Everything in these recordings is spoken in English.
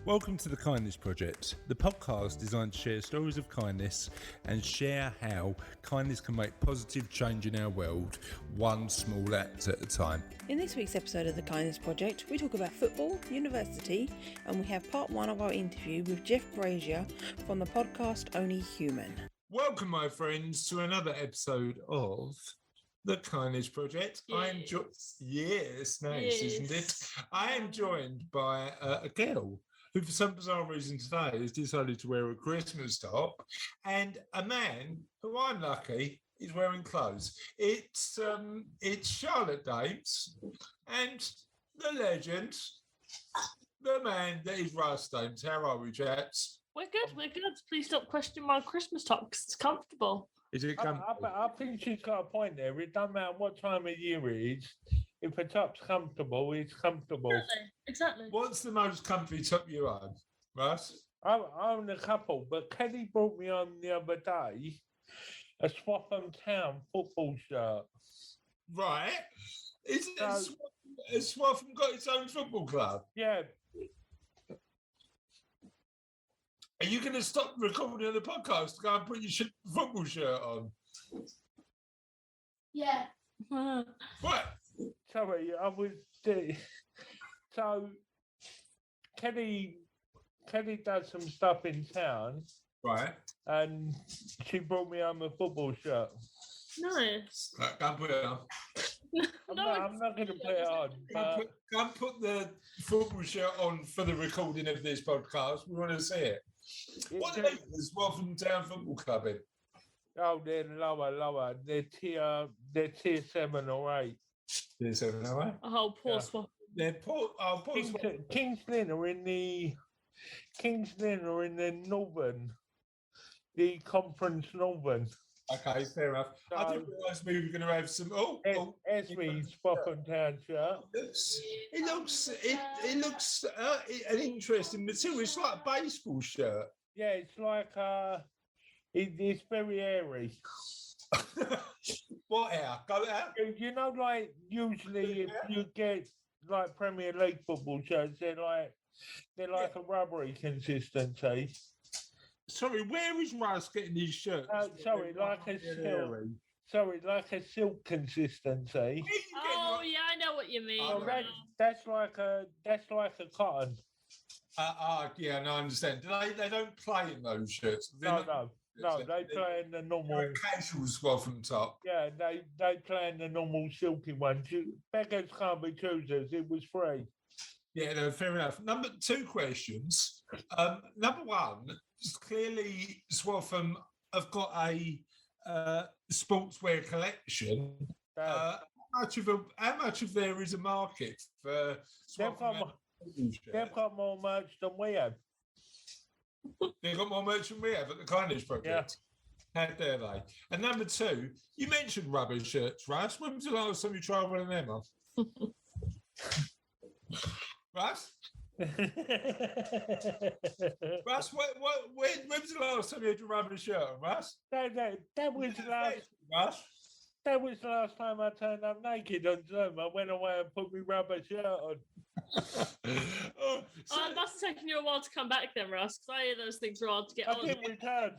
Welcome to the Kindness Project, the podcast designed to share stories of kindness and share how kindness can make positive change in our world, one small act at a time. In this week's episode of the Kindness Project, we talk about football, university, and we have part one of our interview with Jeff Brazier from the podcast Only Human. Welcome, my friends, to another episode of the Kindness Project. Yes. Nice, isn't it? I am joined by a girl who for some bizarre reason today has decided to wear a Christmas top, and a man who I'm lucky is wearing clothes. It's Charlotte Dames and the legend, the man that is Russ Dames. How are we, chaps? We're good. Please stop questioning my Christmas top because it's comfortable. Is it I think she's got a point there. It doesn't matter what time of year it is. If a top's comfortable, it's comfortable. Exactly. What's the most comfy top you own, Russ? I own a couple, but Kelly brought me on the other day a Swaffham Town football shirt. Right. Has Swaffham got its own football club? Yeah. Are you going to stop recording the podcast to go and put your football shirt on? Yeah. What? Sorry, I was. So Kelly does some stuff in town, Right. and she brought me home a football shirt. Nice. Right, go and put it on. I'm not going to put it on. Go and put the football shirt on for the recording of this podcast. We want to see it. What league is Swaffham Town Football Club in? Oh, they're lower. They're tier 7 or 8. Tier 7 or 8? Oh, poor Swap. They're poor. Kings Lynn are in the Northern, the Conference Northern. Okay, fair enough. I didn't realise we were going to have some. Esme's Swaffham Town shirt. It looks an interesting material. It's like a baseball shirt. Yeah, it's like it's very airy. What air? Go out. You know, like usually if you get like Premier League football shirts, they're like a rubbery consistency. Sorry, where is Russ getting these shirts? Like a silk consistency. Oh yeah, I know what you mean. Oh, that's like a cotton. Yeah, no, I understand. They don't play in those shirts. No, they play in the normal casual Swaffham top. Yeah, they play in the normal silky ones. Beggars can't be choosers. It was free. Yeah, no, fair enough. Number 2 questions. Number 1, clearly Swaffham have got a sportswear collection. How much of there is a market for Swaffham? They've got more merch than we have. They've got more merch than we have at the Kindness Project. Yeah. How dare they? And number 2, you mentioned rubber shirts, Russ. When was the last time you tried one of them on? Russ? Russ, when was the last time you had your rubber shirt on, Russ? That was Russ? That was the last time I turned up naked on Zoom. I went away and put my rubber shirt on. It must have taken you a while to come back then, Russ, because I hear those things are hard to get on. I didn't return.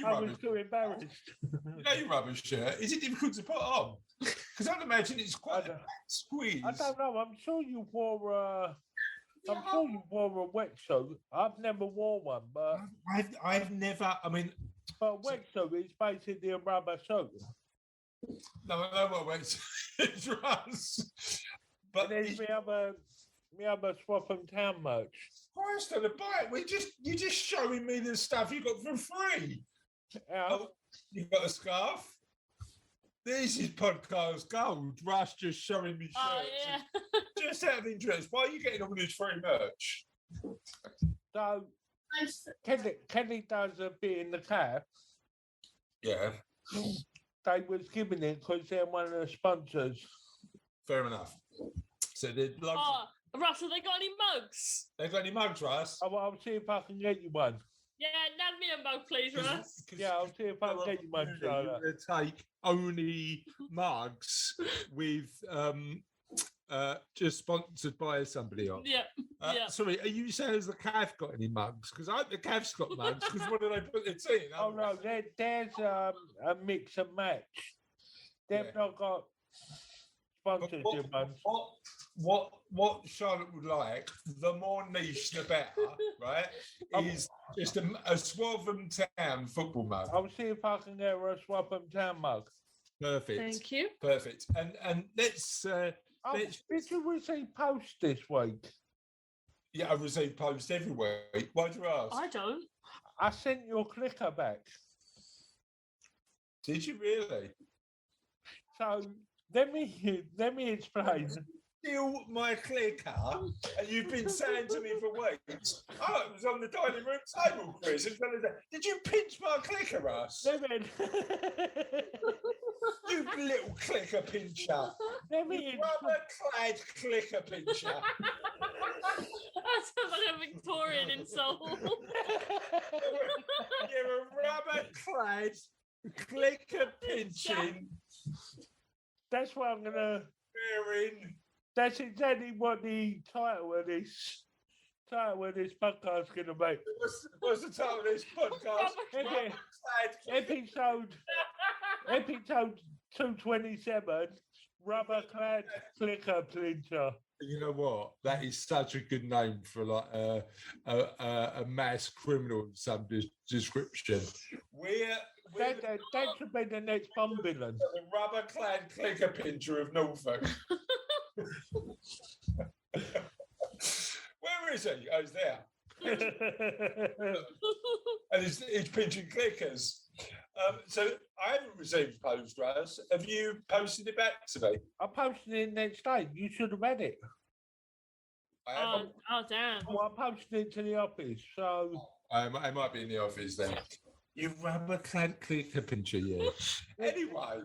I was too embarrassed. You know your rubber shirt. Is it difficult to put on? Because I'd imagine it's quite a squeeze. I don't know. I'm sure you wore a wetsuit. I've never worn one, but I've never. I mean, but a wetsuit is basically a rubber suit. No, I know what wetsuit is, Russ. But there's me other Swaffham Town merch. Christ on a bike! You're just showing me the stuff you got for free. Yeah. Oh, you got a scarf. This is podcast gold. Russ just showing me shirts. Oh yeah. Just out of interest, why are you getting all this free merch? So Kelly does a bit in the cab. Yeah. They was giving it because they're one of the sponsors. Fair enough. So they're like. Russ, have they got any mugs? They've got any mugs, Russ? I'll see if I can get you one. Yeah, nab me a mug, please, Russ. Yeah, I'll see if I can get you one. You're going to take only mugs with just sponsored by somebody on. Yeah. Yeah. Sorry, are you saying has the Cavs got any mugs? Because I hope the Cavs got mugs. Because what do they put their tea in? Oh no, there's a mix and match. They've Yeah. not got But sponsorship ones. what Charlotte would like, the more niche the better, right? Is just a Swaffham Town football mug. I'll see if I can get her a Swaffham Town mug. Perfect. Thank you. Perfect. And let's Did you receive post this week? yeah, I receive posts every week. Why'd you ask? I don't. I sent your clicker back. Did you really? So let me explain. Steal my clicker, and you've been saying to me for weeks, oh, it was on the dining room table, Chris. Did you pinch my clicker, Russ? Let me, You little clicker pincher. let me Rubber-clad clicker pincher. That sounds like a Victorian insult. You're a rubber-clad clicker pinching, That's what I'm gonna. wearing. That's exactly what the title of this podcast is gonna be. What's the title of this podcast? Okay. Rubber-clad Episode 227. Rubber-clad clicker pincher. You know what? That is such a good name for like a mass criminal of some description. We're That should be the next Bond villain. the rubber-clad clicker pincher of Norfolk. Where is he? Oh, he's there. And he's pinching clickers. So I haven't received post, Russ. Have you posted it back to me? I posted it next day. You should have had it. I Oh, haven't. oh, damn. Well, I posted it to the office. So I might be in the office then. You rubber-clad clicker pincher, yeah. Anyway.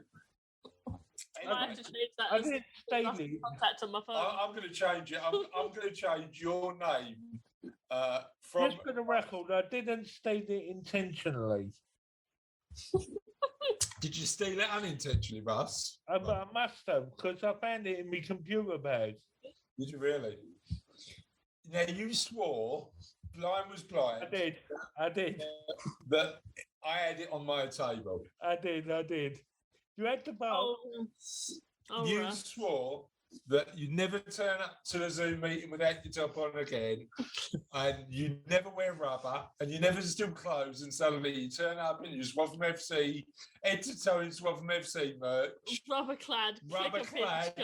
I have to change that I as didn't steal last it. contact on my phone. I'm going to change it. I'm going to change your name from. Just for the record, I didn't steal it intentionally. Did you steal it unintentionally, Russ? But I must have, because I found it in my computer bag. Did you really? Now you swore blind was blind. I did. That I had it on my table. I did. You had to vote. Oh, You Russ. swore that you never turn up to the Zoom meeting without your top on again, and you never wear rubber, and you never steal clothes, and suddenly you turn up in your Swaffham FC, head to toe in Swaffham FC merch, Rubber-clad, rubber-clad,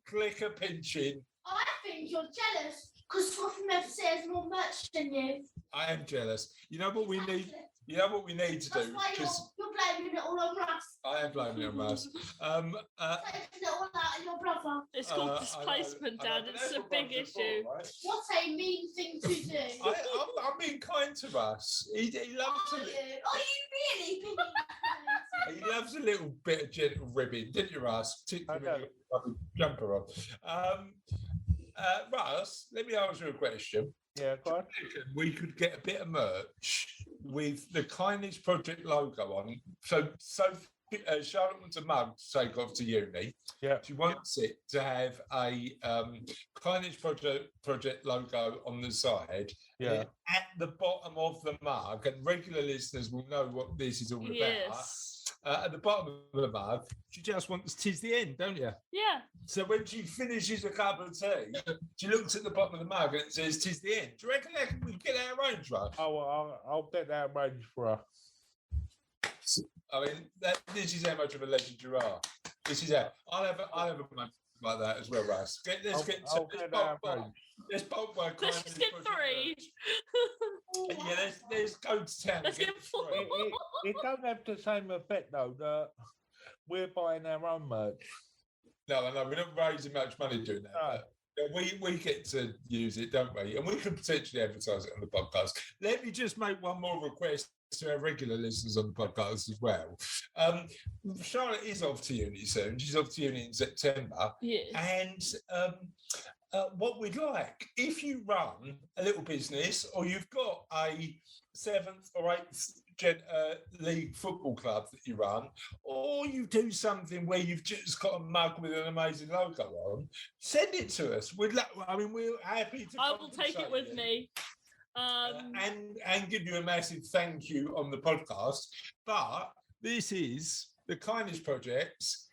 clicker pinching. I think you're jealous because Swaffham FC has more merch than you. I am jealous. You know what we need? You know what we need to That's do? why Because you're blaming it all on Russ. I am blaming it on Russ. Taking it all out on your brother. It's called I know, displacement, I know, Dad. but It's that's a what big brothers are issue. for, right? What a mean thing to do. I'm being kind to Russ. He loves Are you really being kind? He loves a little bit of gentle ribbing, didn't you, Russ? Particularly I when you got a jumper on. Russ, let me ask you a question. Yeah, go on. We could get a bit of merch with the Kindness Project logo on. So Charlotte wants a mug to take off to uni. Yeah. She wants it to have a Kindness Project logo on the side. Yeah. At the bottom of the mug, and regular listeners will know what this is all about. Yes. At the bottom of the mug, she just wants "'tis the end," don't you? Yeah. So when she finishes a cup of tea, she looks at the bottom of the mug and it says "'tis the end." Do you reckon we can get that arranged, Russ? I'll get that arranged for her. I mean, this is how much of a legend you are. This is how I'll have a mug like that as well, Russ. I'll get that arranged. Let's bulk buy. Let's just get 3. Yeah, let's go to town. Let's and get 4. It don't have the same effect though. That we're buying our own merch. No, we're not raising much money doing that. No. But we get to use it, don't we? And we could potentially advertise it on the podcast. Let me just make one more request to our regular listeners on the podcast as well. Charlotte is off to uni soon. She's off to uni in September. Yes. And what we'd like, if you run a little business or you've got a 7th or 8th league football club that you run, or you do something where you've just got a mug with an amazing logo on, send it to us. We're happy to. I will take it with you. me. And give you a massive thank you on the podcast. But this is the Kindness Project's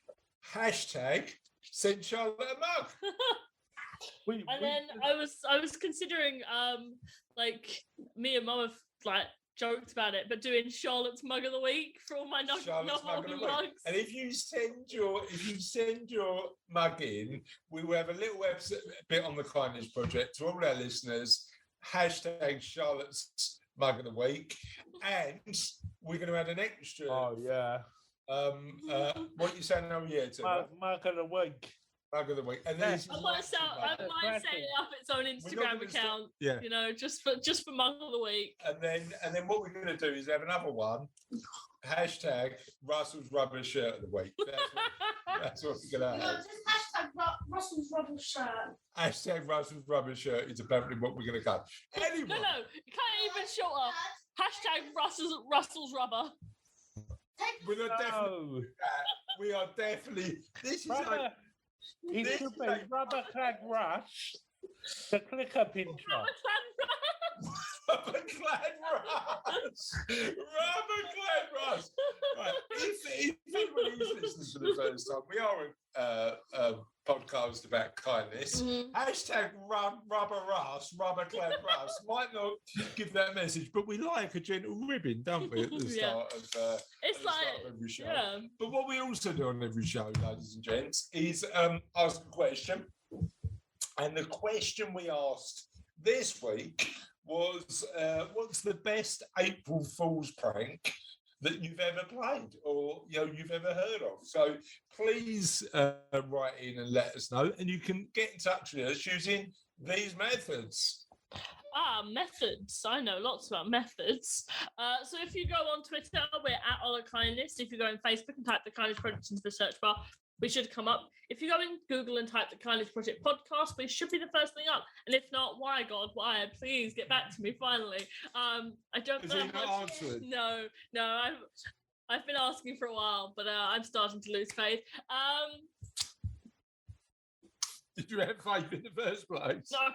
hashtag send Charlotte a mug. And then I was considering like me and Mum have like joked about it, but doing Charlotte's mug of the week for all my mugs. And if you send your mug in, we will have a little bit on the Kindness Project to all our listeners. Hashtag Charlotte's mug of the week, and we're going to add an extra. Oh yeah. What are you saying? Oh yeah, mug of the week. Mug of the week, and then I might set up its own Instagram account. Yeah, you know, just for mug of the week. And then what we're going to do is have another one. Hashtag Russell's rubber shirt of the week. That's what we're going to have. No, just hashtag Russell's rubber shirt. Hashtag Russell's rubber shirt is apparently what we're going to go. Anyway. No, you can't even shorter. Hashtag Russell's rubber. We are definitely. This is rubber, it should be Rubber Clad Rush, the clicker pincher. Rubber clad Russ. Rubber clad Russ. Right. If anyone is listening for the first time, we are a podcast about kindness. Mm-hmm. Hashtag rubber Russ, rubber clad Russ. Might not give that message, but we like a gentle ribbon, don't we, at the start of every show. Yeah. But what we also do on every show, ladies and gents, is ask a question. And the question we asked this week was, what's the best April Fool's prank that you've ever played or you've ever heard of? So please write in and let us know, and you can get in touch with us using these methods. Methods. I know lots about methods. So if you go on Twitter, we're at All Kindness. If you go on Facebook and type the Kindness Project into the search bar, we should come up. If you go in Google and type the Kindness Project podcast, we should be the first thing up. And if not, why, God, why? Please get back to me finally. I don't know much. No, I've been asking for a while, but I'm starting to lose faith. Did you have faith in the first place? No.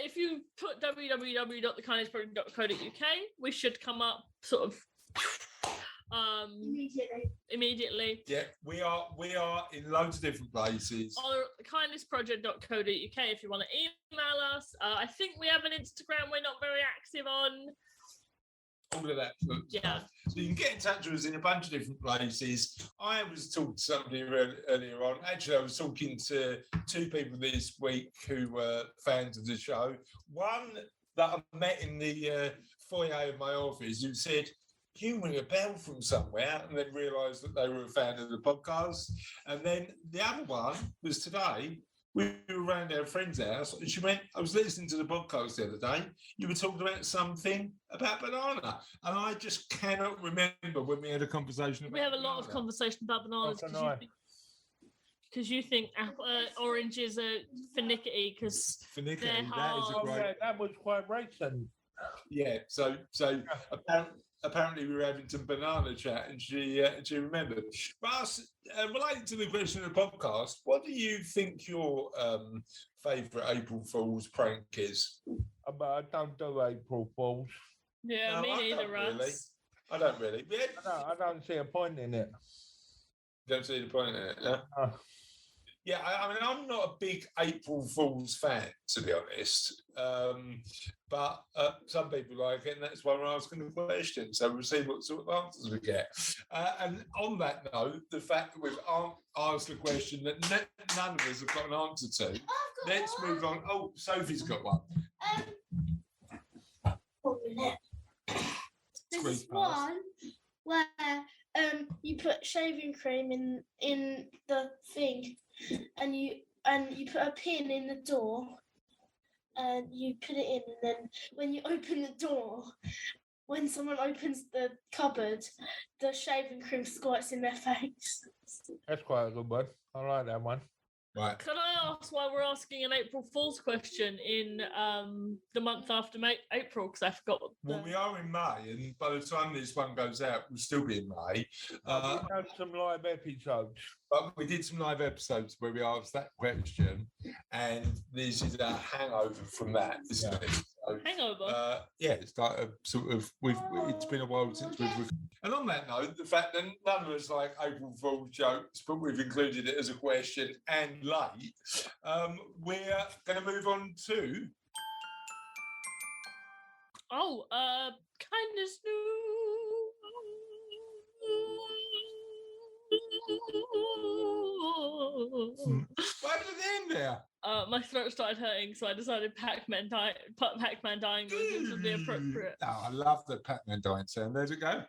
If you put www.thekindnessproject.co.uk, we should come up sort of immediately. Yeah, we are in loads of different places. Or kindnessproject.co.uk if you want to email us. I think we have an Instagram we're not very active on. All of that. Yeah. So you can get in touch with us in a bunch of different places. I was talking to somebody earlier on. Actually, I was talking to two people this week who were fans of the show. One that I met in the foyer of my office who said, "You ring a bell from somewhere," and then realised that they were a fan of the podcast. And then the other one was today. We were around our friend's house, and she went, "I was listening to the podcast the other day. You were talking about something about banana." And I just cannot remember when we had a conversation about We have a lot banana. of conversation about bananas because you think oranges are finicky because Finicky, they're hard. That was quite recent. Yeah, so apparently we were having some banana chat, and she remembered. Russ, related to the question of the podcast, what do you think your favourite April Fool's prank is? But I don't do April Fools. Yeah, No, me I neither, don't really. Russ. I don't really. Yeah. I don't see a point in it. Don't see the point in it. Yeah. Yeah, I mean, I'm not a big April Fool's fan, to be honest. But some people like it, and that's why we're asking the question. So we'll see what sort of answers we get. And on that note, the fact that we've asked a question that none of us have got an answer to, let's move on. Oh, Sophie's got one. 1 minute. This is one where you put shaving cream in the thing, and you put a pin in the door, and you put it in, and then when you open the door, when someone opens the cupboard, the shaving cream squirts in their face. That's quite a good one. I like that one. Right. Can I ask why we're asking an April Fool's question in the month after April? Because I forgot. Well, we are in May, and by the time this one goes out, we'll still be in May. We had some live episodes. But we did some live episodes where we asked that question, and this is a hangover from that, isn't it? So, Hangover. yeah, it's like a sort of. It's been a while since we've. And on that note, the fact that none of us like April Fool's jokes, but we've included it as a question and late, we're going to move on to. Oh, kindness news. What happened at the end there? My throat started hurting, so I decided Pac-Man dying noises would be appropriate. Oh, I love the Pac-Man dying sound. There's it go.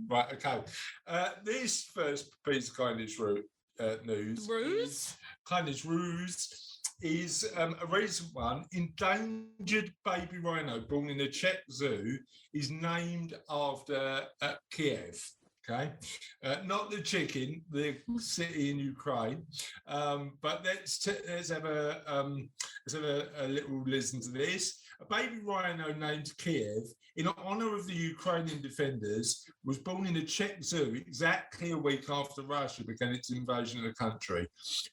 Right, okay. This first piece of kindness news. Kindness ruse is a recent one. Endangered baby rhino born in a Czech zoo is named after Kiev. Okay, not the chicken, the city in Ukraine. But let's have a little listen to this. A baby rhino named Kiev, in honour of the Ukrainian defenders, was born in a Czech zoo exactly a week after Russia began its invasion of the country.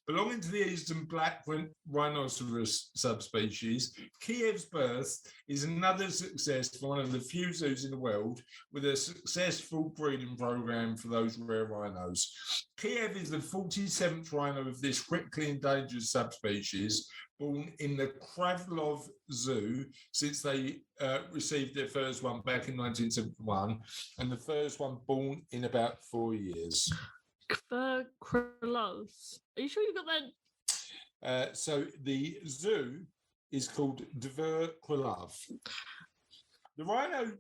Belonging to the eastern black rhinoceros subspecies, Kiev's birth is another success for one of the few zoos in the world with a successful breeding program for those rare rhinos. Kiev is the 47th rhino of this critically endangered subspecies, born in the Kravlov Zoo since they received their first one back in 1971, and the first one born in about 4 years. Krylov. Are you sure you got that? So the zoo is called Dvor Krylov. The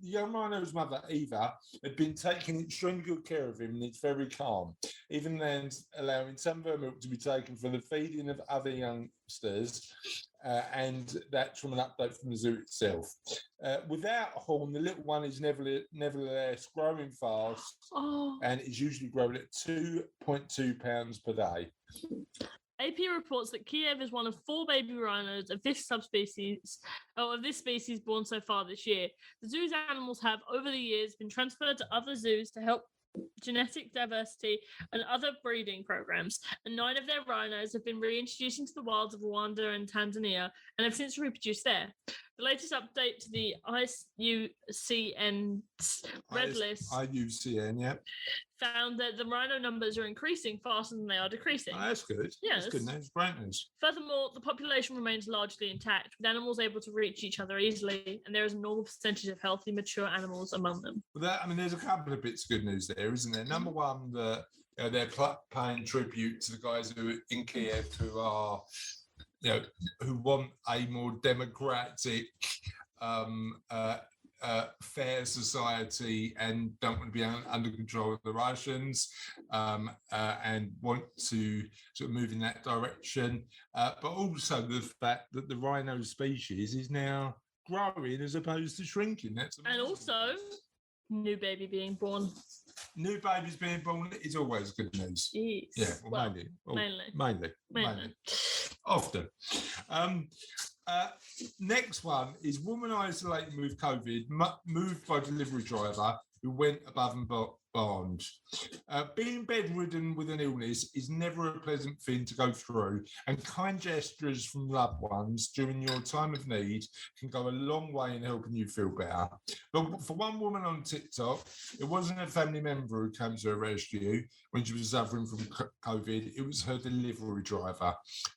young rhino's mother, Eva, had been taking extremely good care of him, and it's very calm, even then allowing some of her milk to be taken for the feeding of other youngsters, and that's from an update from the zoo itself. Without a horn, the little one is nevertheless growing fast, and is usually growing at 2.2 pounds per day. AP reports that Kiev is one of 4 baby rhinos of this species born so far this year. The zoo's animals have, over the years, been transferred to other zoos to help genetic diversity and other breeding programs, and 9 of their rhinos have been reintroduced into the wilds of Rwanda and Tanzania and have since reproduced there. The latest update to the IUCN's Red List IUCN, yeah, found that the rhino numbers are increasing faster than they are decreasing. Oh, that's good. Yes. That's good news. Great news. Furthermore, the population remains largely intact, with animals able to reach each other easily, and there is a normal percentage of healthy, mature animals among them. Well, there's a couple of bits of good news there, isn't there? Number one, that they're paying tribute to the guys who in Kiev who are, who want a more democratic, fair society and don't want to be under control of the Russians, and want to sort of move in that direction. But also the fact that the rhino species is now growing as opposed to shrinking. That's amazing. And also, new baby being born. New babies being born is always good news. Yes. Yeah, well, mainly. Often. Next one is woman isolating with COVID, moved by delivery driver who went above and beyond. Being bedridden with an illness is never a pleasant thing to go through, and kind gestures from loved ones during your time of need can go a long way in helping you feel better. But for one woman on TikTok, it wasn't a family member who came to her rescue when she was suffering from COVID, it was her delivery driver.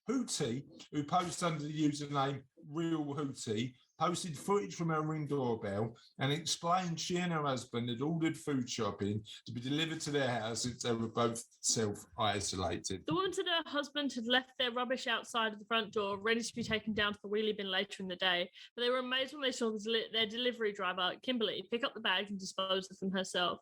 Hootie, who posts under the username Real Hootie, posted footage from her Ring doorbell and explained she and her husband had ordered food shopping to be delivered to their house since they were both self-isolated. The woman said her husband had left their rubbish outside of the front door, ready to be taken down to the wheelie bin later in the day, but they were amazed when they saw their delivery driver, Kimberly, pick up the bags and dispose of them herself.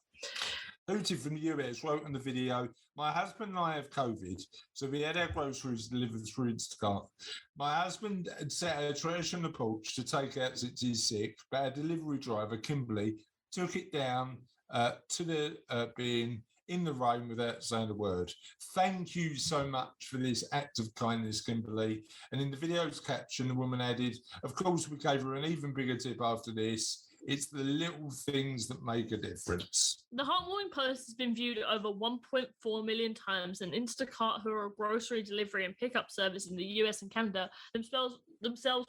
Hootie from the US wrote on the video, "My husband and I have COVID, so we had our groceries delivered through Instacart. My husband had set our trash on the porch to take out since he's sick, but our delivery driver, Kimberly, took it down to the bin in the rain without saying a word. Thank you so much for this act of kindness, Kimberly. And in the video's caption, the woman added, of course, we gave her an even bigger tip after this. It's the little things that make a difference. The heartwarming post has been viewed over 1.4 million times, and Instacart, who are a grocery delivery and pickup service in the US and Canada, themselves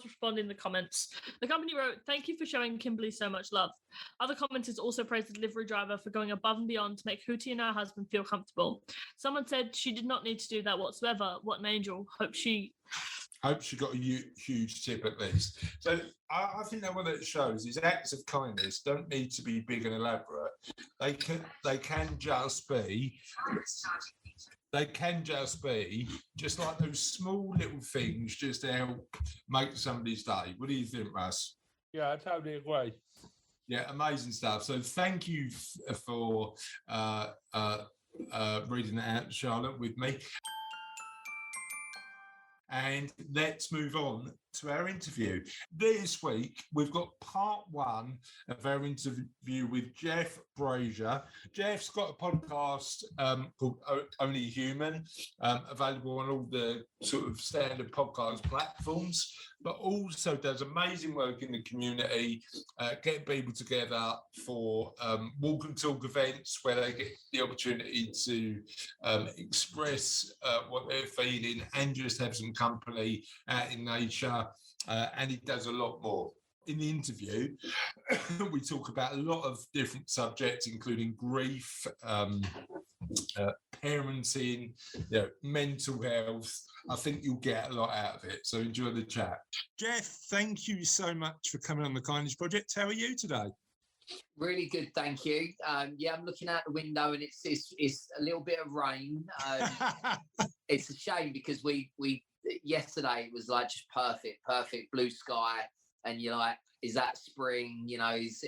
respond in the comments. The company wrote, "Thank you for showing Kimberly so much love." Other commenters also praised the delivery driver for going above and beyond to make Hootie and her husband feel comfortable. Someone said she did not need to do that whatsoever. What an angel. Hope she got a huge tip at least. So I think that what it shows is acts of kindness don't need to be big and elaborate. They can just be just like those small little things just to help make somebody's day. What do you think, Russ? Yeah, I totally agree. Yeah, amazing stuff. So thank you for reading that out, Charlotte, with me. And let's move on to our interview. This week, we've got part one of our interview with Jeff Brazier. Jeff's got a podcast called Only Human, available on all the sort of standard podcast platforms, but also does amazing work in the community, getting people together for walk and talk events where they get the opportunity to express what they're feeling and just have some company out in nature. And he does a lot more. In the interview, we talk about a lot of different subjects, including grief, parenting, mental health. I think you'll get a lot out of it. So enjoy the chat. Jeff, thank you so much for coming on the Kindness Project. How are you today? Really good, thank you. Yeah, I'm looking out the window and it's a little bit of rain. It's a shame because we yesterday it was like just perfect blue sky, and you're like, is that spring? Is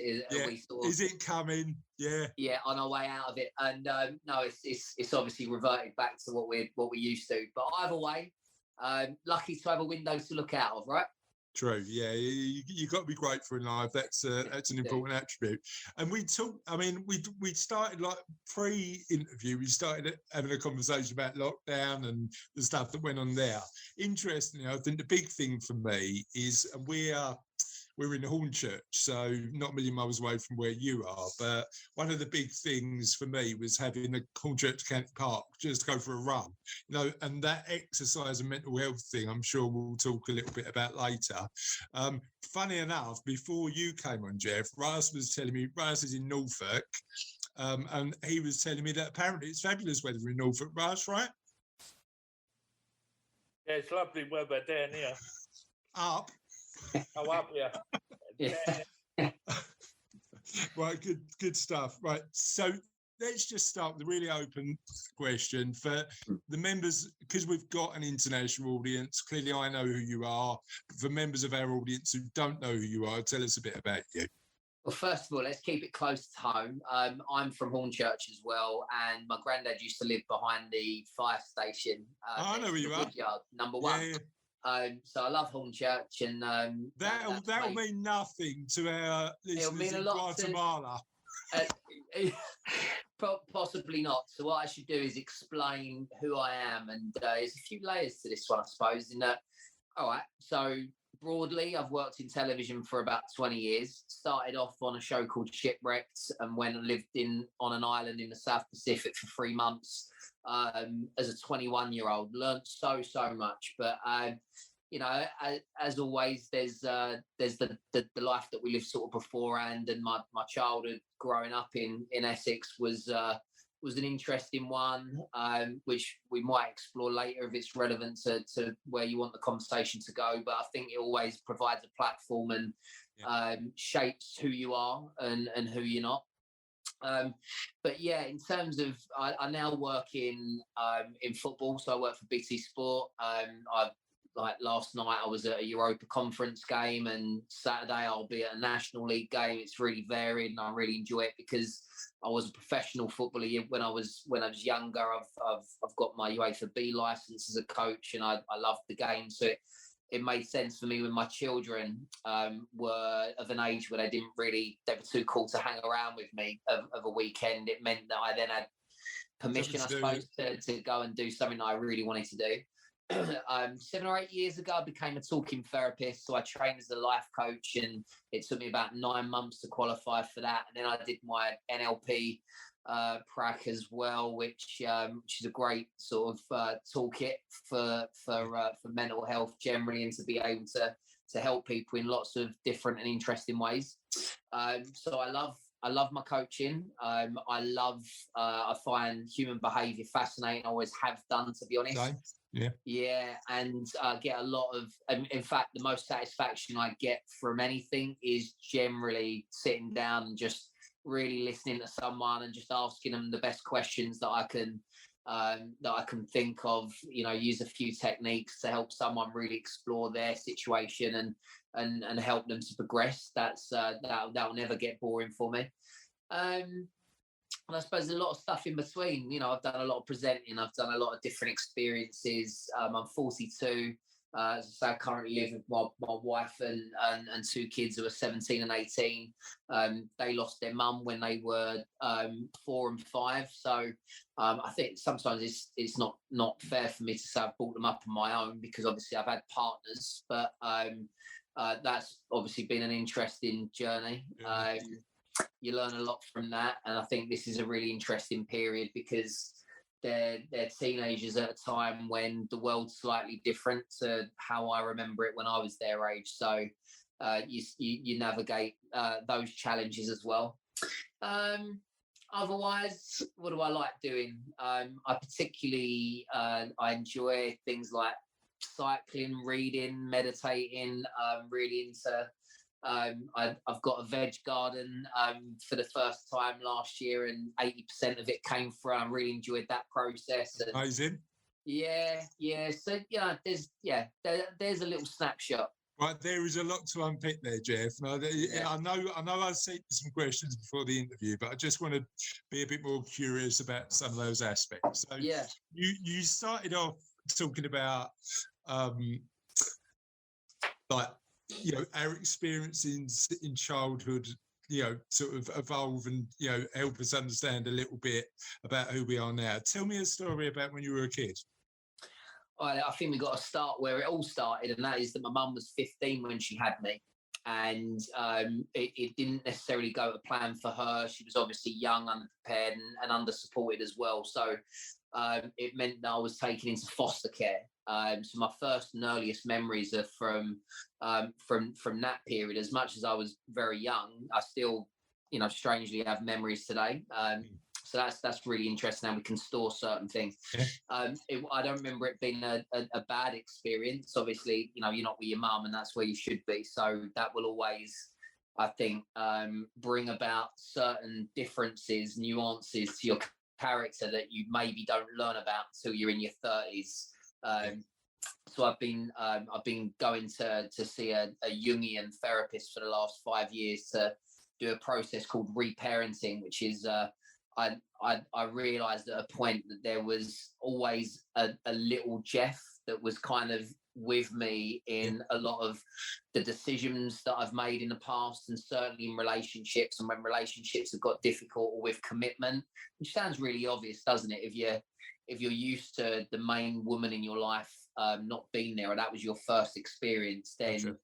we sort of, is it coming? Yeah, on our way out of it. And no, it's obviously reverted back to what we used to. But either way, lucky to have a window to look out of, right? True. Yeah, you got to be grateful in life. That's an important attribute. And we talked. I mean, we started like pre-interview. We started having a conversation about lockdown and the stuff that went on there. Interestingly, I think the big thing for me is we're in Hornchurch, so not a million miles away from where you are. But one of the big things for me was having the Hornchurch County Park just go for a run, and that exercise and mental health thing, I'm sure we'll talk a little bit about later. Funny enough, before you came on, Jeff, Russ was telling me, Russ is in Norfolk, and he was telling me that apparently it's fabulous weather in Norfolk, Russ, right? Yeah, it's lovely weather down here. Up. Oh, up here. Yeah. Right, good stuff. Right, so let's just start with a really open question for the members, because we've got an international audience. Clearly, I know who you are. For members of our audience who don't know who you are, tell us a bit about you. Well, first of all, let's keep it close to home. I'm from Hornchurch as well, and my granddad used to live behind the fire station. I know where you are. Woodyard, number one. Yeah. So I love Hornchurch, and that'll mean nothing to our listeners in Guatemala. Possibly not. So what I should do is explain who I am, and there's a few layers to this one, I suppose. In that, all right. So broadly, I've worked in television for about 20 years. Started off on a show called Shipwrecked, and went and lived on an island in the South Pacific for 3 months. As a 21-year-old, learned so much, but as always, there's the life that we lived sort of beforehand, and my childhood growing up in Essex was an interesting one, which we might explore later if it's relevant to where you want the conversation to go. But I think it always provides a platform and shapes who you are and who you're not. But yeah, in terms of, I now work in football, so I work for BT Sport. Like last night, I was at a Europa Conference game, and Saturday I'll be at a National League game. It's really varied, and I really enjoy it because I was a professional footballer when I was younger. I've got my UEFA B license as a coach, and I loved the game. So it made sense for me when my children were of an age where they were too cool to hang around with me of a weekend. It meant that I then had permission, I suppose, to go and do something that I really wanted to do. 7 or 8 years ago, I became a talking therapist. So I trained as a life coach, and it took me about 9 months to qualify for that. And then I did my NLP prac as well, which is a great sort of toolkit for mental health generally, and to be able to help people in lots of different and interesting ways. So I love my coaching. I find human behaviour fascinating. I always have done, to be honest. Same. Yeah, and I get a lot of, in fact, the most satisfaction I get from anything is generally sitting down and just really listening to someone and just asking them the best questions that I can think of. Use a few techniques to help someone really explore their situation and help them to progress. That'll never get boring for me. And I suppose a lot of stuff in between. I've done a lot of presenting. I've done a lot of different experiences. I'm 42. As I say, I currently live with my wife and 2 kids who are 17 and 18. They lost their mum when they were 4 and 5. So I think sometimes it's not fair for me to say I've brought them up on my own, because obviously I've had partners. But that's obviously been an interesting journey. You learn a lot from that, and I think this is a really interesting period because they're teenagers at a time when the world's slightly different to how I remember it when I was their age. So you navigate those challenges as well. Otherwise, what do I like doing? I particularly I enjoy things like cycling, reading, meditating. Really into. I've got a veg garden for the first time last year, and 80% of it came from. I really enjoyed that process. And amazing. Yeah. So there's a little snapshot. Right, there is a lot to unpick there, Jeff. I know I've seen some questions before the interview, but I just want to be a bit more curious about some of those aspects. So you started off talking about our experiences in childhood, sort of evolve and, help us understand a little bit about who we are now. Tell me a story about when you were a kid. I think we've got to start where it all started, and that is that my mum was 15 when she had me. And it didn't necessarily go to plan for her. She was obviously young, underprepared, and under-supported as well. So it meant that I was taken into foster care. So my first and earliest memories are from that period. As much as I was very young, I still, strangely have memories today. So that's really interesting how we can store certain things. I don't remember it being a bad experience. Obviously, you're not with your mum, and that's where you should be. So that will always, I think, bring about certain differences, nuances to your character that you maybe don't learn about until you're in your 30s. So I've been going to see a Jungian therapist for the last 5 years to do a process called reparenting, which is I realised at a point that there was always a little Jeff that was kind of with me in a lot of the decisions that I've made in the past, and certainly in relationships, and when relationships have got difficult, or with commitment, which sounds really obvious, doesn't it? If you're used to the main woman in your life not being there, and that was your first experience, then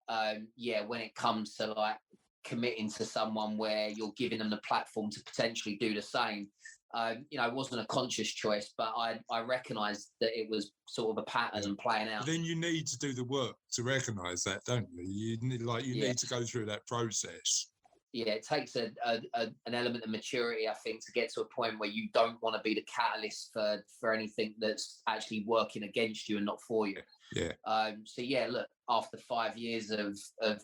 when it comes to like committing to someone where you're giving them the platform to potentially do the same, it wasn't a conscious choice, but I recognised that it was sort of a pattern and playing out. But then you need to do the work to recognise that, don't you? You need to go through that process. Yeah, it takes an element of maturity, I think, to get to a point where you don't want to be the catalyst for anything that's actually working against you and not for you. Look, after 5 years of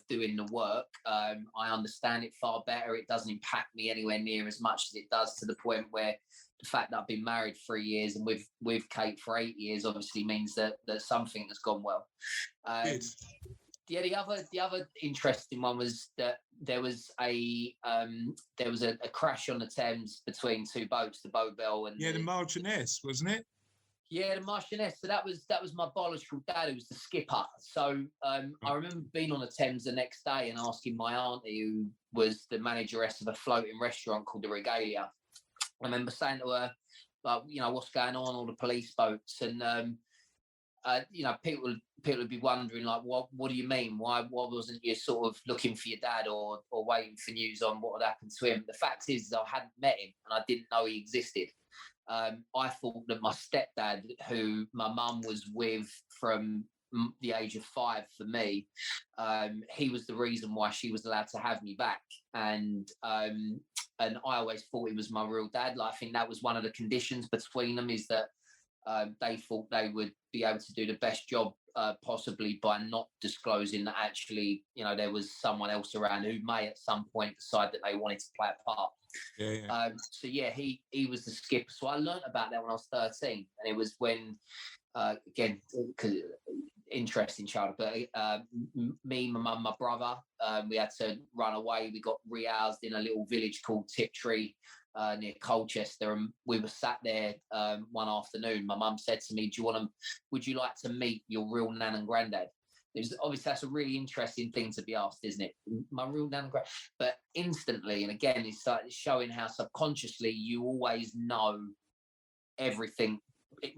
doing the work, I understand it far better. It doesn't impact me anywhere near as much as it does, to the point where the fact that I've been married 3 years and with Kate for 8 years obviously means that something has gone well. The other interesting one was that there was a crash on the Thames between two boats, the Bow Bell and the Marchioness, wasn't it? Yeah, the Marchioness. So that was my biological dad, who was the skipper. So I remember being on the Thames the next day and asking my auntie, who was the manageress of a floating restaurant called the Regalia. I remember saying to her, like, what's going on, all the police boats, and people would be wondering, like, what do you mean? Why wasn't you sort of looking for your dad or waiting for news on what had happened to him? The fact is I hadn't met him and I didn't know he existed. I thought that my stepdad, who my mum was with from the age of 5 for me, he was the reason why she was allowed to have me back. And I always thought he was my real dad. Like, I think that was one of the conditions between them, is that they thought they would be able to do the best job possibly by not disclosing that actually, there was someone else around who may at some point decide that they wanted to play a part. So he was the skipper. So I learned about that when I was 13, and it was when, again, interesting childhood, but me, my mum, my brother, we had to run away. We got rehoused in a little village called Tiptree, near Colchester, and we were sat there one afternoon. My mum said to me, would you like to meet your real nan and granddad? It was, obviously, that's a really interesting thing to be asked, isn't it? My real nan and granddad. But instantly, and again, it's like showing how subconsciously you always know everything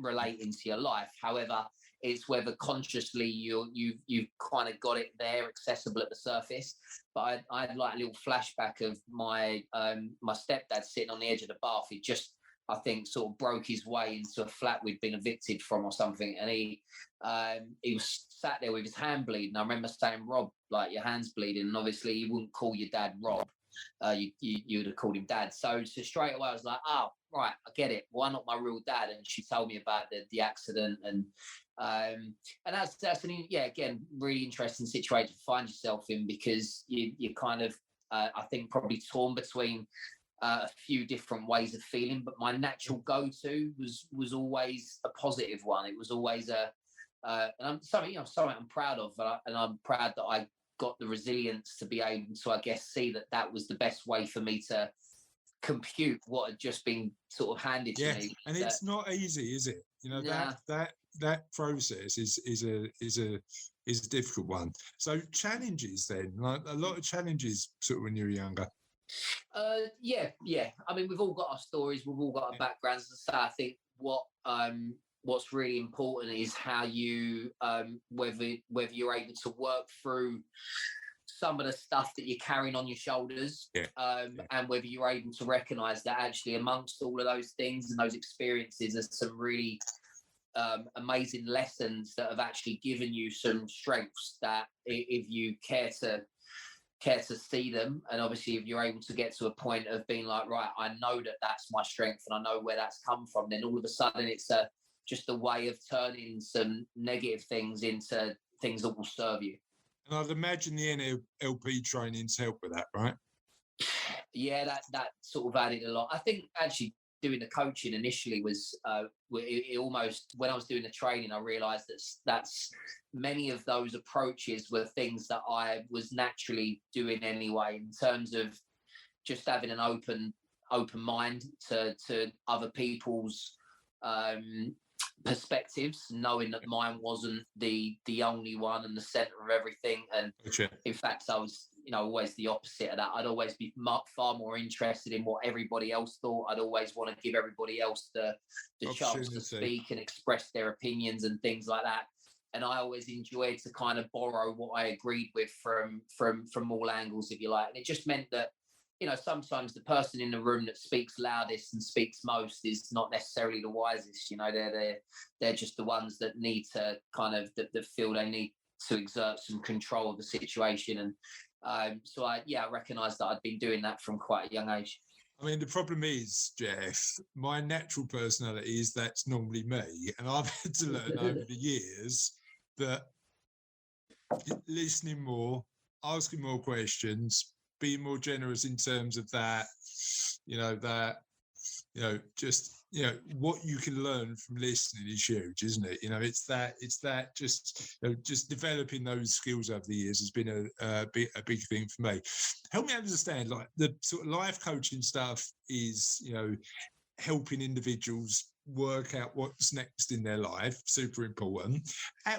relating to your life. However, it's whether consciously you've kind of got it there accessible at the surface. But I had like a little flashback of my stepdad sitting on the edge of the bath. He just, I think, sort of broke his way into a flat we'd been evicted from or something, and he was sat there with his hand bleeding. I remember saying, "Rob, like, your hand's bleeding," and obviously you wouldn't call your dad Rob. You would have called him Dad. So straight away I was like, "Oh, right, I get it. Why not my real dad?" And she told me about the accident, and that's again, really interesting situation to find yourself in, because you kind of I think probably torn between a few different ways of feeling, but my natural go-to was always a positive one. It was always and I'm something I'm proud of, and I'm proud that I got the resilience to be able to, I guess, see that was the best way for me to compute what had just been sort of handed to me. And it's not easy, is it? That process is a difficult one. So challenges then, like a lot of challenges sort of when you were younger. Yeah. I mean, we've all got our stories, we've all got our backgrounds, and so I think what's really important is how you whether you're able to work through some of the stuff that you're carrying on your shoulders, and whether you're able to recognize that actually amongst all of those things and those experiences, there's some really amazing lessons that have actually given you some strengths that, if you care to see them, and obviously if you're able to get to a point of being like, right, I know that that's my strength and I know where that's come from, then all of a sudden it's just a way of turning some negative things into things that will serve you. And I'd imagine the NLP training's help with that, right? Yeah, that sort of added a lot. I think actually doing the coaching initially was it almost, when I was doing the training, I realised that's many of those approaches were things that I was naturally doing anyway, in terms of just having an open mind to other people's perspectives, knowing that mine wasn't the only one and the center of everything. And in fact, I was always the opposite of that. I'd always be far more interested in what everybody else thought. I'd always want to give everybody else the chance to speak and express their opinions and things like that. And I always enjoyed to kind of borrow what I agreed with from all angles, if you like. And it just meant that, sometimes the person in the room that speaks loudest and speaks most is not necessarily the wisest. They're just the ones that need to kind of that feel they need to exert some control of the situation. And so I recognised that I'd been doing that from quite a young age. I mean, the problem is, Jeff, my natural personality is that's normally me, and I've had to learn over the years that listening more, asking more questions, being more generous in terms of that, what you can learn from listening is huge, isn't it? It's that just developing those skills over the years has been a big thing for me. Help me understand, like, the sort of life coaching stuff is, helping individuals work out what's next in their life, super important.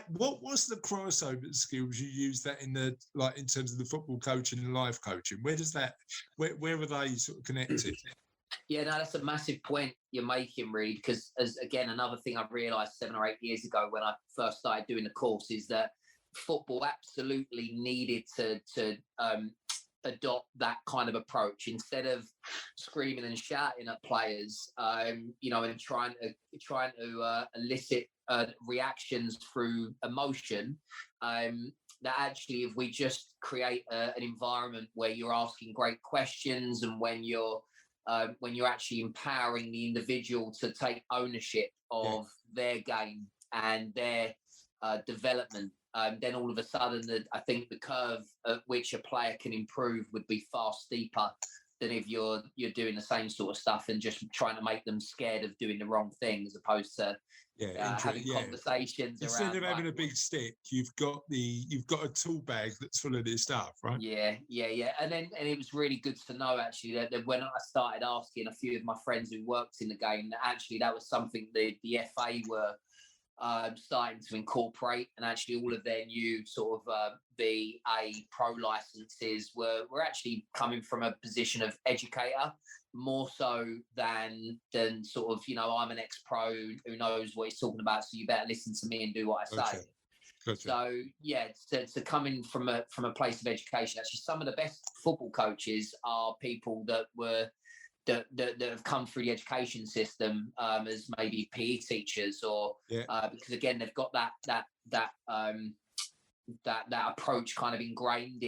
What was the crossover skills you use that in terms of the football coaching and life coaching? Where are they sort of connected? Yeah, no, that's a massive point you're making, really, because as again, another thing I realised 7 or 8 years ago when I first started doing the course is that football absolutely needed to adopt that kind of approach instead of screaming and shouting at players, you know, and trying to elicit reactions through emotion. That actually, if we just create an environment where you're asking great questions and when you're actually empowering the individual to take ownership of their game and their development, then all of a sudden, I think the curve at which a player can improve would be far steeper than if you're doing the same sort of stuff and just trying to make them scared of doing the wrong thing, as opposed to having conversations instead around, of having a big stick. You've got a tool bag that's full of this stuff, right? Yeah. And it was really good to know actually that when I started asking a few of my friends who worked in the game, that actually that was something the FA were starting to incorporate, and actually all of their new sort of BA pro licenses were actually coming from a position of educator more so than sort of, you know, I'm an ex-pro who knows what he's talking about, so you better listen to me and do what I say. Gotcha. So yeah, to come in from a place of education, actually some of the best football coaches are people that have come through the education system as maybe PE teachers or because again they've got that approach kind of ingrained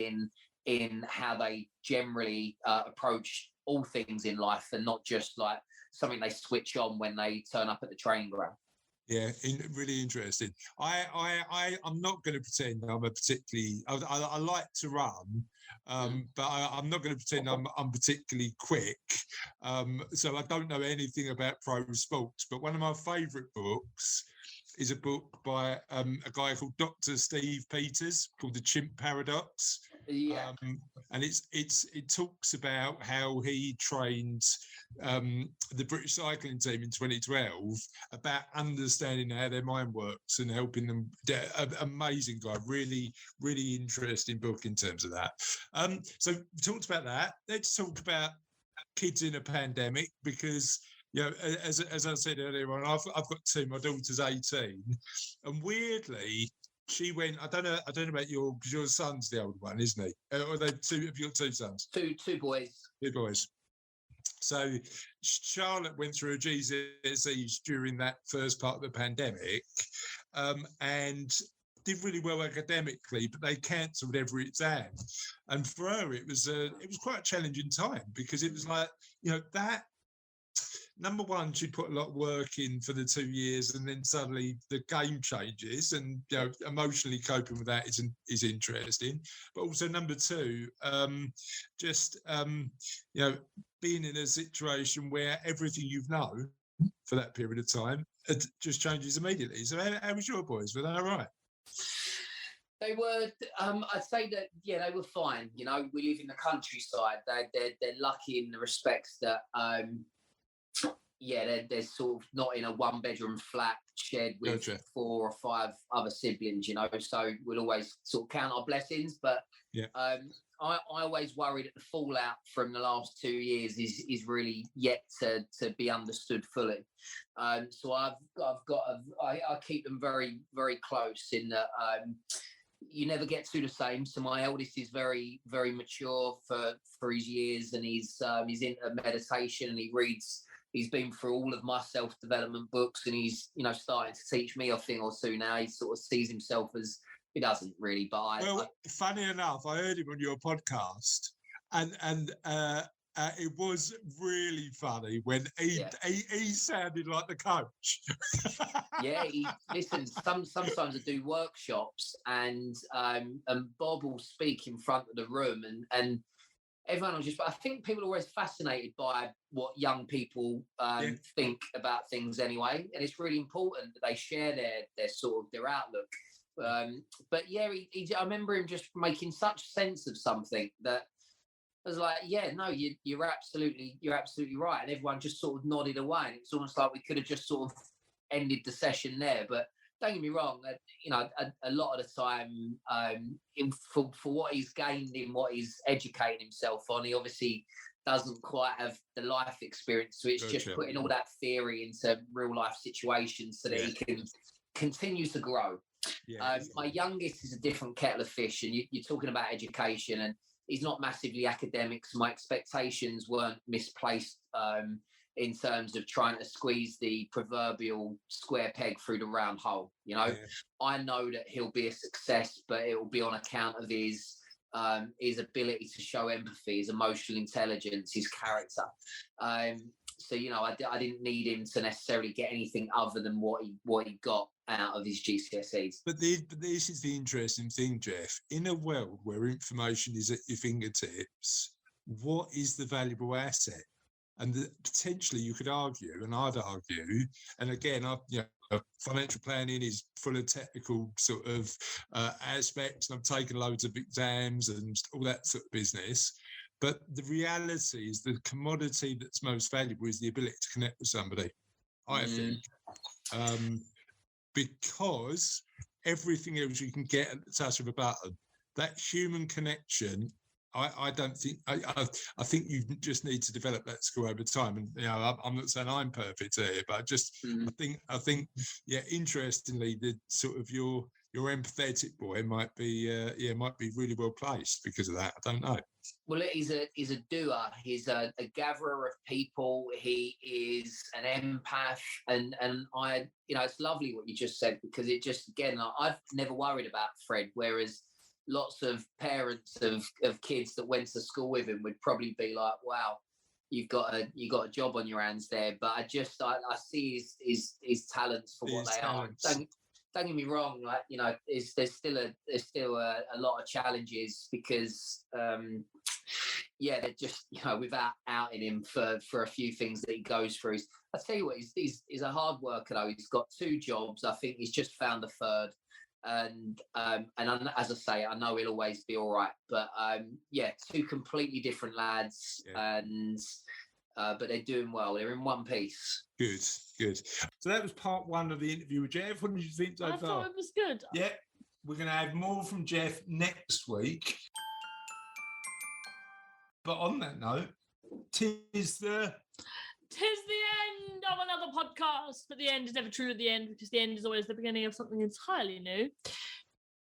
in how they generally approach all things in life, and not just like something they switch on when they turn up at the training ground. Yeah, really interesting. I'm not going to pretend I'm a particularly. I like to run, but I'm not going to pretend I'm particularly quick. So I don't know anything about pro sports. But one of my favourite books is a book by a guy called Dr. Steve Peters called The Chimp Paradox. Yeah. And it talks about how he trained the British cycling team in 2012 about understanding how their mind works and helping them. Amazing guy, really, really interesting book in terms of that. So we talked about that. Let's talk about kids in a pandemic, because you know, as I said earlier on, I've got two. My daughter's 18, and weirdly, she went. I don't know about because your son's the older one, isn't he? Or they two? Have you got two sons? Two boys. Two boys. So Charlotte went through a GCSEs during that first part of the pandemic, and did really well academically, but they cancelled every exam. And for her, it was quite a challenging time, because it was like, you know, that. Number one, she put a lot of work in for the 2 years, and then suddenly the game changes, and you know, emotionally coping with that is interesting. But also number two, you know, being in a situation where everything you've known for that period of time it just changes immediately. So how was your boys? Were they all right? They were. I'd say that they were fine. You know, we live in the countryside. They're lucky in the respects that. They're sort of not in a one-bedroom flat shared with 4 or 5 other siblings, you know, so we'll always sort of count our blessings. But I always worry that the fallout from the last 2 years is really yet to be understood fully. So I keep them very, very close in that you never get to the same. So my eldest is very, very mature for his years, and he's into meditation, and he's been through all of my self-development books, and he's, you know, starting to teach me a thing or two now. He sort of sees himself as, he doesn't really, but funny enough, I heard him on your podcast, and it was really funny when he sounded like the coach. Listen, sometimes I do workshops, and Bob will speak in front of the room, and everyone was I think people are always fascinated by what young people think about things anyway, and it's really important that they share their sort of their outlook. But I remember him just making such sense of something that I was like, you're absolutely right, and everyone just sort of nodded away, and it's almost like we could have just sort of ended the session there. But don't get me wrong, you know, a lot of the time, for what he's gained in what he's educating himself on, he obviously doesn't quite have the life experience. So it's just putting all that theory into real life situations so that he can continue to grow. My youngest is a different kettle of fish, and you're talking about education, and he's not massively academic, so my expectations weren't misplaced in terms of trying to squeeze the proverbial square peg through the round hole. I know that he'll be a success, but it will be on account of his ability to show empathy, his emotional intelligence, his character. So I didn't need him to necessarily get anything other than what he got out of his GCSEs. But this is the interesting thing, Jeff. In a world where information is at your fingertips, what is the valuable asset? And potentially you could argue, and I'd argue, and again, financial planning is full of technical sort of aspects, and I've taken loads of exams and all that sort of business. But the reality is the commodity that's most valuable is the ability to connect with somebody, I think. Because everything else you can get at the touch of a button. That human connection, I don't think, I think you just need to develop that skill over time. And I'm not saying I'm perfect here, but I think, interestingly, the sort of your empathetic boy might be really well placed because of that. I don't know. Well, he's a doer. He's a gatherer of people. He is an empath, and I, it's lovely what you just said, because it just, again, I've never worried about Fred, whereas lots of parents of kids that went to school with him would probably be like, wow, you got a job on your hands there. But I see his talents for what they are. Don't get me wrong, there's still a lot of challenges because they're just without outing him for a few things that he goes through. I tell you what, he's a hard worker though. He's got 2 jobs. I think he's just found a third. And as I say, I know he'll always be all right. But 2 completely different lads, and but they're doing well. They're in one piece. Good. So that was part 1 of the interview with Jeff. What did you think so far? I thought it was good. Yeah, we're going to have more from Jeff next week. But on that note, tis the end of another podcast, but the end is never true at the end, because the end is always the beginning of something entirely new.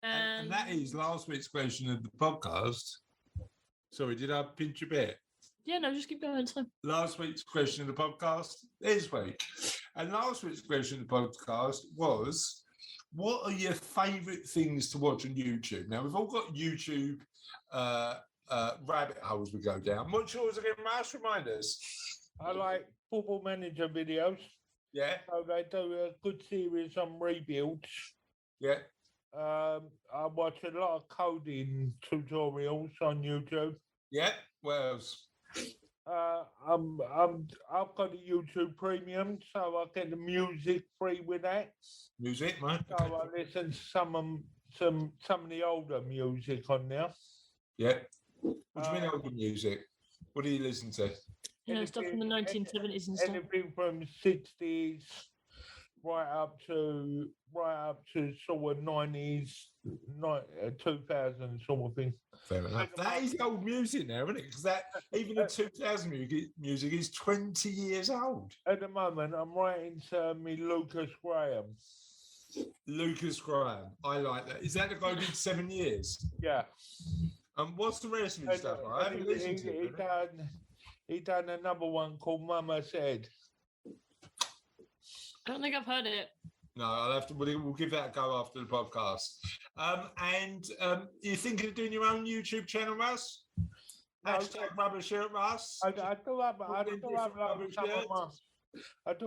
And that is last week's question of the podcast. Sorry, did I pinch a bit? Yeah, no, just keep going. So. Last week's question of the podcast this week. And last week's question of the podcast was, what are your favourite things to watch on YouTube? Now, we've all got YouTube rabbit holes we go down. What's yours again, Marsh? Remind us. I like Football Manager videos. Yeah. So they do a good series on rebuilds. Yeah. I watch a lot of coding tutorials on YouTube. Yeah. What else? I've got a YouTube Premium, so I get the music free with that. Music, man. So I listen to some of the older music on there. Yeah. What do you mean older music? What do you listen to? Stuff from the 1970s and stuff. Anything from 60s right up to sort of 90s, 2000 sort of thing. Fair enough. That is old music now, isn't it? Because that even the 2000 music is 20 years old. At the moment, I'm writing to me Lucas Graham. Lucas Graham, I like that. Is that the guy who did 7 years? Yeah. What's the rest of his stuff? I haven't listened to it. He done another one called Mama Said. I don't think I've heard it. No, I'll have to. We'll give that a go after the podcast. And you thinking of doing your own YouTube channel, Russ? Hashtag rubber shirt, Russ. I do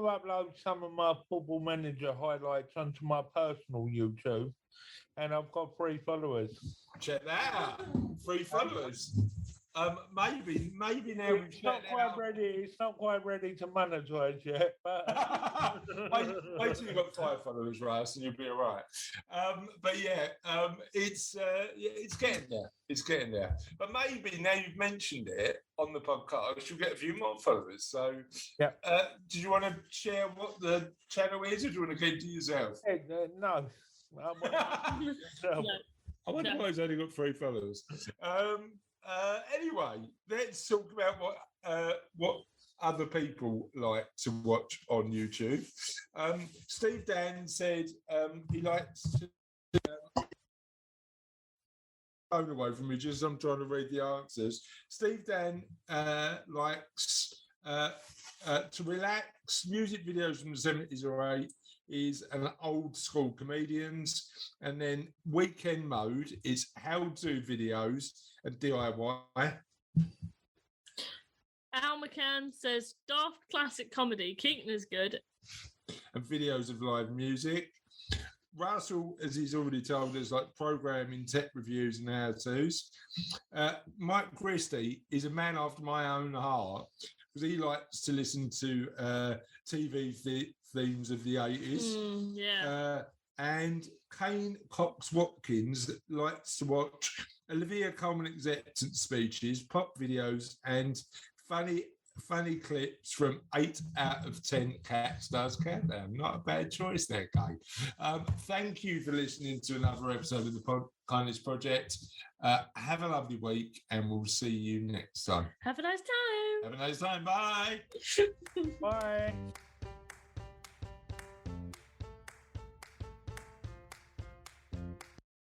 upload some of my Football Manager highlights onto my personal YouTube, and I've got 3 followers. Check that out. 3 followers. Maybe now it's not quite ready. It's not quite ready to monetize yet, but wait till you've got 5 followers, Russ, and you'll be all right. It's getting there. It's getting there. But maybe now you've mentioned it on the podcast, you'll get a few more followers. So, yeah. Did you want to share what the channel is, or do you want to keep it to yourself? No. I wonder why he's only got 3 followers. Anyway, let's talk about what what other people like to watch on YouTube. Steve Dan said he likes to phone away from me, just I'm trying to read the answers. Steve Dan likes to relax. Music videos from the 70s or 80s is an old school comedians, and then weekend mode is how-to videos and DIY. Al McCann says daft classic comedy. Keaton is good. And videos of live music. Russell, as he's already told us, like programming, tech reviews, and how-tos. Mike Christie is a man after my own heart because he likes to listen to TV themes of the 80s. And Kane Cox Watkins likes to watch Olivia Colman acceptance speeches, pop videos, and funny clips from 8 out of 10 Cat Stars Countdown. Not a bad choice there, Kate. Thank you for listening to another episode of the Kindness Project. Have a lovely week, and we'll see you next time. Have a nice time. Have a nice time. Bye. Bye.